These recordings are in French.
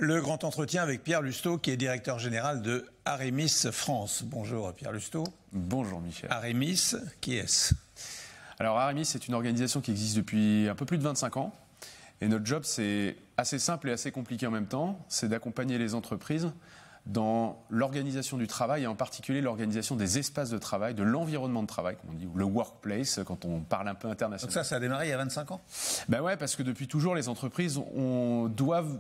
Le grand entretien avec Pierre Lousteau, qui est directeur général de Aremis France. Bonjour Pierre Lousteau. Bonjour Michel. Aremis, qui est-ce? Alors Aremis, c'est une organisation qui existe depuis un peu plus de 25 ans. Et notre job, c'est assez simple et assez compliqué en même temps. C'est d'accompagner les entreprises dans l'organisation du travail et en particulier l'organisation des espaces de travail, de l'environnement de travail, comme on dit, ou le workplace quand on parle un peu international. Donc ça a démarré il y a 25 ans? Ben ouais, parce que depuis toujours, les entreprises doivent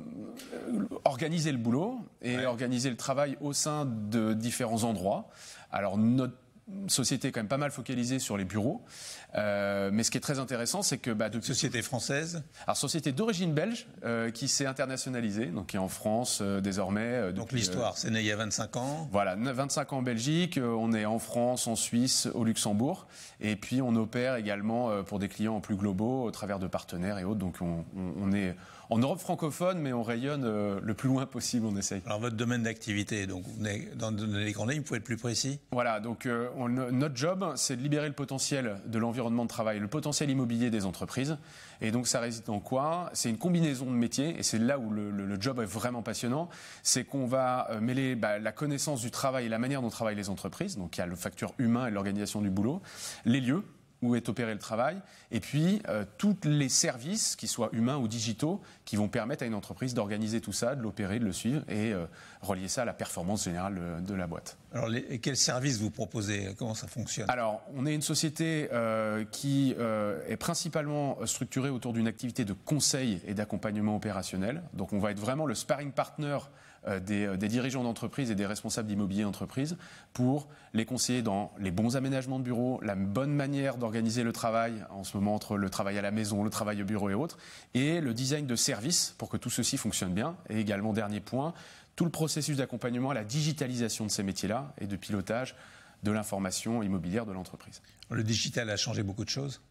organiser le boulot et organiser le travail au sein de différents endroits. Alors notre société est quand même pas mal focalisée sur les bureaux, mais ce qui est très intéressant, c'est que depuis... Société française? Alors société d'origine belge qui s'est internationalisée, donc qui est en France désormais. Donc l'histoire, c'est né il y a 25 ans? Voilà, 25 ans en Belgique, on est en France, en Suisse, au Luxembourg, et puis on opère également pour des clients plus globaux au travers de partenaires et autres, donc on est en Europe francophone, mais on rayonne le plus loin possible, on essaye. Alors votre domaine d'activité, donc vous venez dans les grandes lignes, vous pouvez être plus précis? Voilà, donc notre job, c'est de libérer le potentiel de l'environnement de travail, le potentiel immobilier des entreprises. Et donc ça réside en quoi? C'est une combinaison de métiers, et c'est là où le job est vraiment passionnant. C'est qu'on va mêler la connaissance du travail et la manière dont travaillent les entreprises. Donc il y a le facteur humain et l'organisation du boulot, les lieux où est opéré le travail, et puis tous les services, qu'ils soient humains ou digitaux, qui vont permettre à une entreprise d'organiser tout ça, de l'opérer, de le suivre, et relier ça à la performance générale de la boîte. Alors, quels services vous proposez? Comment ça fonctionne? Alors, on est une société qui est principalement structurée autour d'une activité de conseil et d'accompagnement opérationnel. Donc, on va être vraiment le sparring partner des dirigeants d'entreprise et des responsables d'immobilier d'entreprise pour les conseiller dans les bons aménagements de bureaux, la bonne manière d'organiser le travail en ce moment entre le travail à la maison, le travail au bureau et autres, et le design de services pour que tout ceci fonctionne bien. Et également, dernier point, tout le processus d'accompagnement à la digitalisation de ces métiers-là et de pilotage de l'information immobilière de l'entreprise. Le digital a changé beaucoup de choses?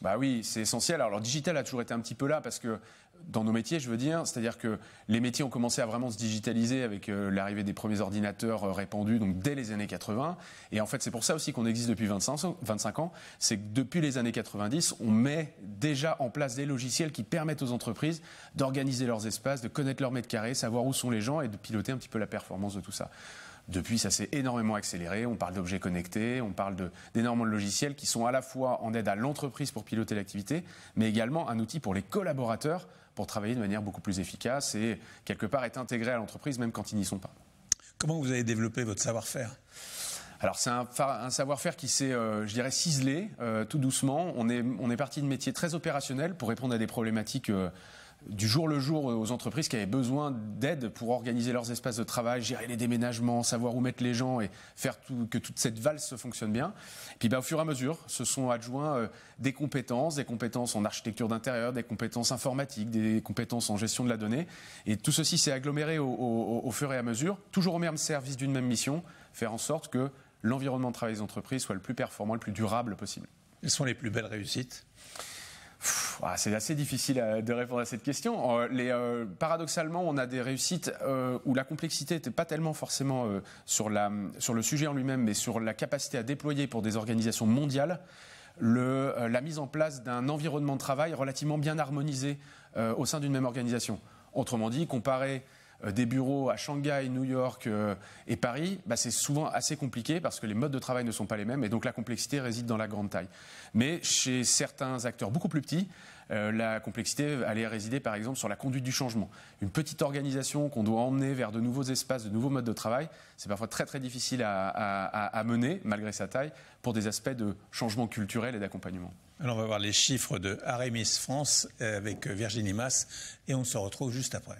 Bah oui, c'est essentiel. Alors, le digital a toujours été un petit peu là parce que dans nos métiers, je veux dire, c'est-à-dire que les métiers ont commencé à vraiment se digitaliser avec l'arrivée des premiers ordinateurs répandus, donc dès les années 80. Et en fait, c'est pour ça aussi qu'on existe depuis 25 ans. C'est que depuis les années 90, on met déjà en place des logiciels qui permettent aux entreprises d'organiser leurs espaces, de connaître leurs mètres carrés, savoir où sont les gens et de piloter un petit peu la performance de tout ça. Depuis, ça s'est énormément accéléré. On parle d'objets connectés, on parle d'énormément de logiciels qui sont à la fois en aide à l'entreprise pour piloter l'activité, mais également un outil pour les collaborateurs pour travailler de manière beaucoup plus efficace et quelque part être intégré à l'entreprise même quand ils n'y sont pas. Comment vous avez développé votre savoir-faire? Alors c'est un savoir-faire qui s'est, je dirais, ciselé tout doucement. On est parti de métiers très opérationnels pour répondre à des problématiques du jour le jour aux entreprises qui avaient besoin d'aide pour organiser leurs espaces de travail, gérer les déménagements, savoir où mettre les gens et faire que toute cette valse fonctionne bien. Et puis au fur et à mesure, se sont adjoints des compétences en architecture d'intérieur, des compétences informatiques, des compétences en gestion de la donnée. Et tout ceci s'est aggloméré au fur et à mesure, toujours au même service d'une même mission, faire en sorte que l'environnement de travail des entreprises soit le plus performant, le plus durable possible. Quelles sont les plus belles réussites? C'est assez difficile de répondre à cette question. Paradoxalement, on a des réussites où la complexité n'était pas tellement forcément sur le sujet en lui-même, mais sur la capacité à déployer pour des organisations mondiales la mise en place d'un environnement de travail relativement bien harmonisé au sein d'une même organisation. Autrement dit, comparer des bureaux à Shanghai, New York et Paris, c'est souvent assez compliqué parce que les modes de travail ne sont pas les mêmes et donc la complexité réside dans la grande taille. Mais chez certains acteurs beaucoup plus petits, la complexité allait résider par exemple sur la conduite du changement. Une petite organisation qu'on doit emmener vers de nouveaux espaces, de nouveaux modes de travail, c'est parfois très très difficile à mener malgré sa taille pour des aspects de changement culturel et d'accompagnement. Alors on va voir les chiffres de Aremis France avec Virginie Mas et on se retrouve juste après.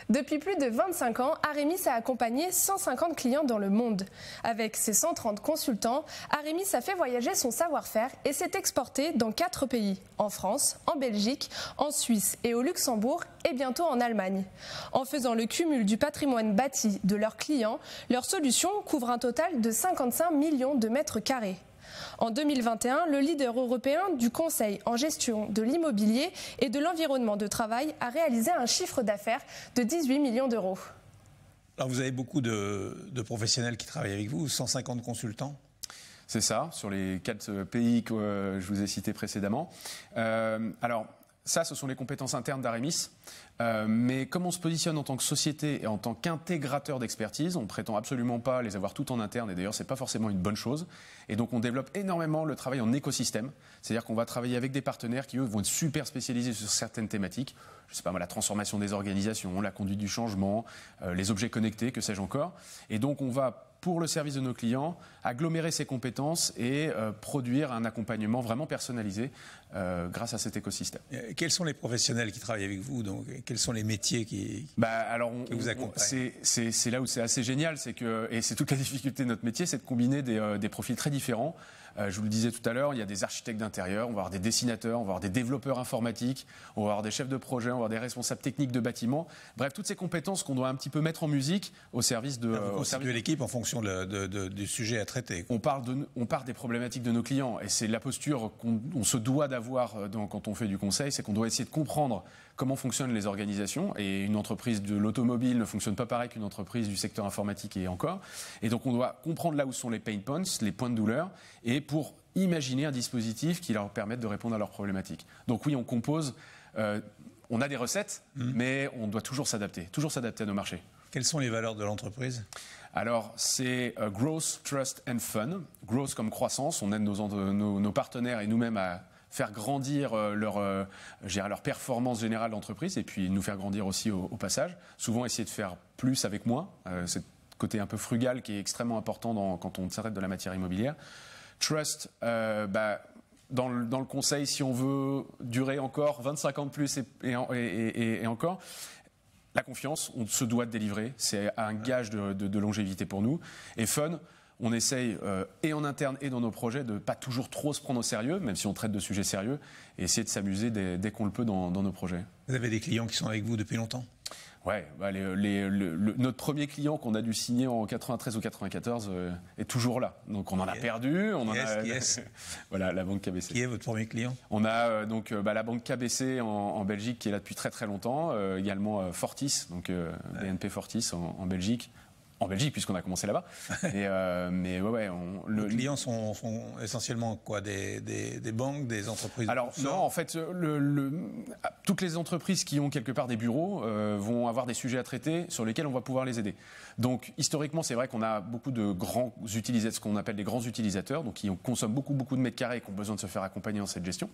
Depuis plus de 25 ans, Aremis a accompagné 150 clients dans le monde. Avec ses 130 consultants, Aremis a fait voyager son savoir-faire et s'est exporté dans 4 pays, en France, en Belgique, en Suisse et au Luxembourg et bientôt en Allemagne. En faisant le cumul du patrimoine bâti de leurs clients, leur solution couvre un total de 55 millions de mètres carrés. En 2021, le leader européen du conseil en gestion de l'immobilier et de l'environnement de travail a réalisé un chiffre d'affaires de 18 millions d'euros. Alors vous avez beaucoup de professionnels qui travaillent avec vous, 150 consultants? C'est ça, sur les 4 pays que je vous ai cités précédemment. Alors, ça, ce sont les compétences internes d'Aremis. Mais comme on se positionne en tant que société et en tant qu'intégrateur d'expertise, on ne prétend absolument pas les avoir toutes en interne. Et d'ailleurs, ce n'est pas forcément une bonne chose. Et donc, on développe énormément le travail en écosystème. C'est-à-dire qu'on va travailler avec des partenaires qui, eux, vont être super spécialisés sur certaines thématiques. Je ne sais pas moi, la transformation des organisations, la conduite du changement, les objets connectés, que sais-je encore. Et donc, on va, pour le service de nos clients, agglomérer ces compétences et produire un accompagnement vraiment personnalisé grâce à cet écosystème. Quels sont les professionnels qui travaillent avec vous donc, quels sont les métiers qui vous accompagnent? C'est là où c'est assez génial, et c'est toute la difficulté de notre métier, c'est de combiner des profils très différents. Je vous le disais tout à l'heure, il y a des architectes d'intérieur, on va avoir des dessinateurs, on va avoir des développeurs informatiques, on va avoir des chefs de projet, on va avoir des responsables techniques de bâtiments. Bref, toutes ces compétences qu'on doit un petit peu mettre en musique au service de... Vous constituez l'équipe en fonction du sujet à traiter. On part des problématiques de nos clients et c'est la posture qu'on se doit d'avoir quand on fait du conseil, c'est qu'on doit essayer de comprendre comment fonctionnent les organisations. Et une entreprise de l'automobile ne fonctionne pas pareil qu'une entreprise du secteur informatique et encore. Et donc on doit comprendre là où sont les pain points, les points de douleur, et pour imaginer un dispositif qui leur permette de répondre à leurs problématiques. Donc oui, on compose, on a des recettes, mais on doit toujours s'adapter à nos marchés. Quelles sont les valeurs de l'entreprise ? Alors, c'est growth, trust and fun. Growth comme croissance, on aide nos partenaires et nous-mêmes à faire grandir leur performance générale d'entreprise et puis nous faire grandir aussi au passage. Souvent, essayer de faire plus avec moins. C'est le côté un peu frugal qui est extrêmement important quand on s'arrête de la matière immobilière. Trust, dans le conseil, si on veut durer encore 25 ans de plus et encore, la confiance, on se doit de délivrer. C'est un gage de longévité pour nous. Et fun, on essaye, et en interne et dans nos projets, de ne pas toujours trop se prendre au sérieux, même si on traite de sujets sérieux, et essayer de s'amuser dès qu'on le peut dans nos projets. Vous avez des clients qui sont avec vous depuis longtemps ? Ouais, notre premier client qu'on a dû signer en 93 ou 94 est toujours là. Donc on en a perdu. Qui est Voilà, la banque KBC. Qui est votre premier client ? On a la banque KBC en Belgique qui est là depuis très très longtemps. Également Fortis, donc BNP Fortis en Belgique. En Belgique, puisqu'on a commencé là-bas. Mais les clients sont essentiellement quoi, des banques, des entreprises? Alors non, en fait, toutes les entreprises qui ont quelque part des bureaux vont avoir des sujets à traiter sur lesquels on va pouvoir les aider. Donc historiquement, c'est vrai qu'on a beaucoup de grands utilisateurs, ce qu'on appelle des grands utilisateurs, donc qui consomment beaucoup de mètres carrés et qui ont besoin de se faire accompagner dans cette gestion.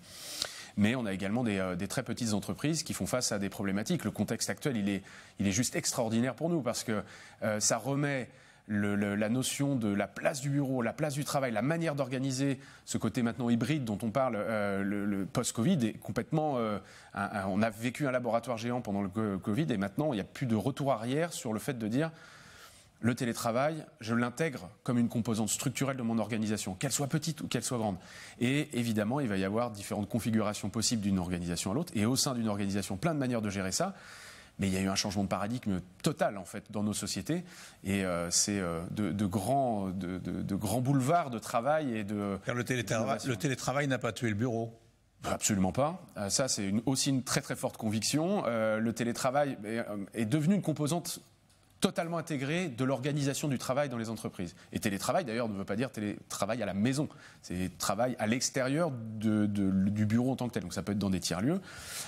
Mais on a également des très petites entreprises qui font face à des problématiques. Le contexte actuel, il est juste extraordinaire pour nous parce que ça remet la notion de la place du bureau, la place du travail, la manière d'organiser ce côté maintenant hybride dont on parle, le post-Covid est complètement... on a vécu un laboratoire géant pendant le Covid et maintenant il n'y a plus de retour arrière sur le fait de dire... Le télétravail, je l'intègre comme une composante structurelle de mon organisation, qu'elle soit petite ou qu'elle soit grande. Et évidemment, il va y avoir différentes configurations possibles d'une organisation à l'autre. Et au sein d'une organisation, plein de manières de gérer ça. Mais il y a eu un changement de paradigme total, en fait, dans nos sociétés. Et c'est de grands boulevards de travail et de... Car le télétravail n'a pas tué le bureau. Absolument pas. Ça, c'est aussi une très très forte conviction. Le télétravail est devenu une composante totalement intégré de l'organisation du travail dans les entreprises. Et télétravail, d'ailleurs, ne veut pas dire télétravail à la maison. C'est travail à l'extérieur du bureau en tant que tel. Donc ça peut être dans des tiers-lieux.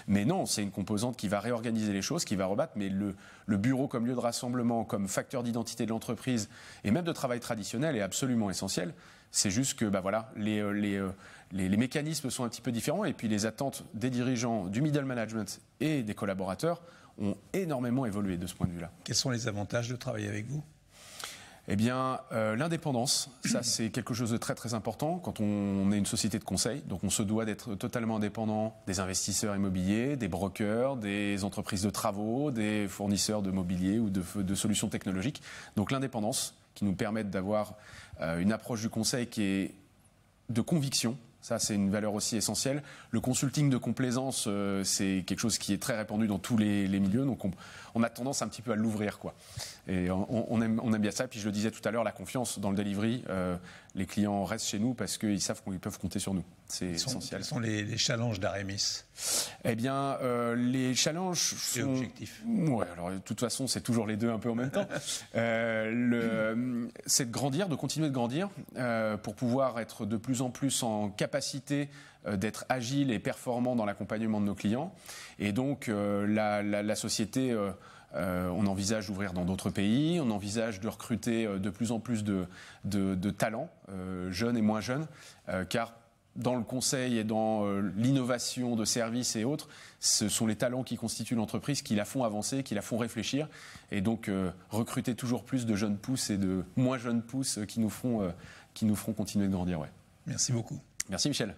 Mais non, c'est une composante qui va réorganiser les choses, qui va rebattre. Mais le bureau comme lieu de rassemblement, comme facteur d'identité de l'entreprise, et même de travail traditionnel, est absolument essentiel. C'est juste que les mécanismes sont un petit peu différents. Et puis les attentes des dirigeants, du middle management et des collaborateurs ont énormément évolué de ce point de vue-là. Quels sont les avantages de travailler avec vous ? Eh bien, l'indépendance, ça c'est quelque chose de très très important quand on est une société de conseil. Donc on se doit d'être totalement indépendant des investisseurs immobiliers, des brokers, des entreprises de travaux, des fournisseurs de mobilier ou de solutions technologiques. Donc l'indépendance qui nous permet d'avoir une approche du conseil qui est de conviction. Ça, c'est une valeur aussi essentielle. Le consulting de complaisance, c'est quelque chose qui est très répandu dans tous les milieux. Donc, on a tendance un petit peu à l'ouvrir, quoi. Et on aime bien ça. Et puis, je le disais tout à l'heure, la confiance dans le delivery. Les clients restent chez nous parce qu'ils savent qu'ils peuvent compter sur nous. C'est essentiel. Quels sont les challenges d'Aremis ? Eh bien, les challenges sont... objectifs. Ouais, alors de toute façon, c'est toujours les deux un peu en même temps. C'est de grandir, de continuer de grandir pour pouvoir être de plus en plus en capacité d'être agile et performant dans l'accompagnement de nos clients. Et donc la société, on envisage d'ouvrir dans d'autres pays, on envisage de recruter de plus en plus de talents, jeunes et moins jeunes, car dans le conseil et dans l'innovation de services et autres, ce sont les talents qui constituent l'entreprise, qui la font avancer, qui la font réfléchir. Et donc recruter toujours plus de jeunes pousses et de moins jeunes pousses qui nous feront continuer de grandir. Ouais. Merci beaucoup. Merci Michel.